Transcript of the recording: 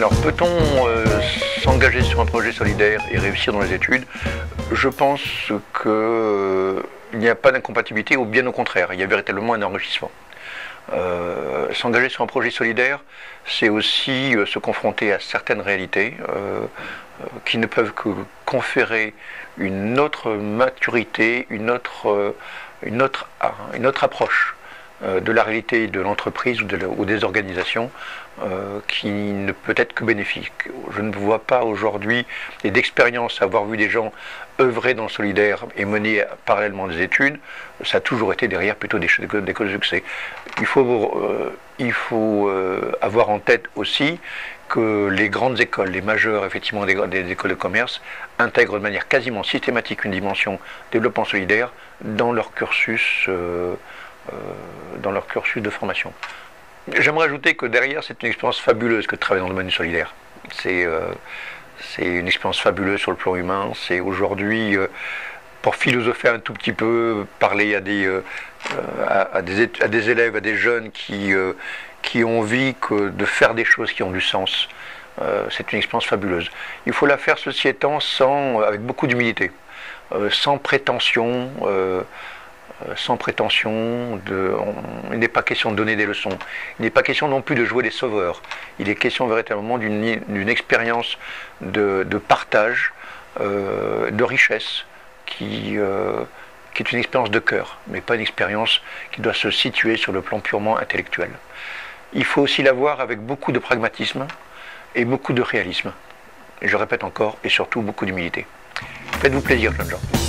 Alors, peut-on s'engager sur un projet solidaire et réussir dans les études? Je pense qu'il n'y a pas d'incompatibilité, ou bien au contraire, il y a véritablement un enrichissement. S'engager sur un projet solidaire, c'est aussi se confronter à certaines réalités qui ne peuvent que conférer une autre maturité, une autre approche de la réalité de l'entreprise ou des organisations qui ne peut être que bénéfique. Je ne vois pas aujourd'hui, et d'expérience, avoir vu des gens œuvrer dans le solidaire et mener parallèlement des études, ça a toujours été derrière plutôt des écoles de succès. Il faut avoir en tête aussi que les grandes écoles, les majeures effectivement des écoles de commerce, intègrent de manière quasiment systématique une dimension développement solidaire dans leur cursus de formation. J'aimerais ajouter que derrière, c'est une expérience fabuleuse que de travailler dans le domaine solidaire. C'est une expérience fabuleuse sur le plan humain. C'est aujourd'hui, pour philosopher un tout petit peu, parler à des élèves, à des jeunes qui ont envie de faire des choses qui ont du sens. C'est une expérience fabuleuse. Il faut la faire, ceci étant, avec beaucoup d'humilité, sans prétention. Il n'est pas question de donner des leçons, il n'est pas question non plus de jouer les sauveurs, il est question véritablement d'une expérience de partage, de richesse, qui est une expérience de cœur, mais pas une expérience qui doit se situer sur le plan purement intellectuel. Il faut aussi la voir avec beaucoup de pragmatisme et beaucoup de réalisme. Et je répète encore, et surtout beaucoup d'humilité. Faites-vous plaisir, jeunes gens.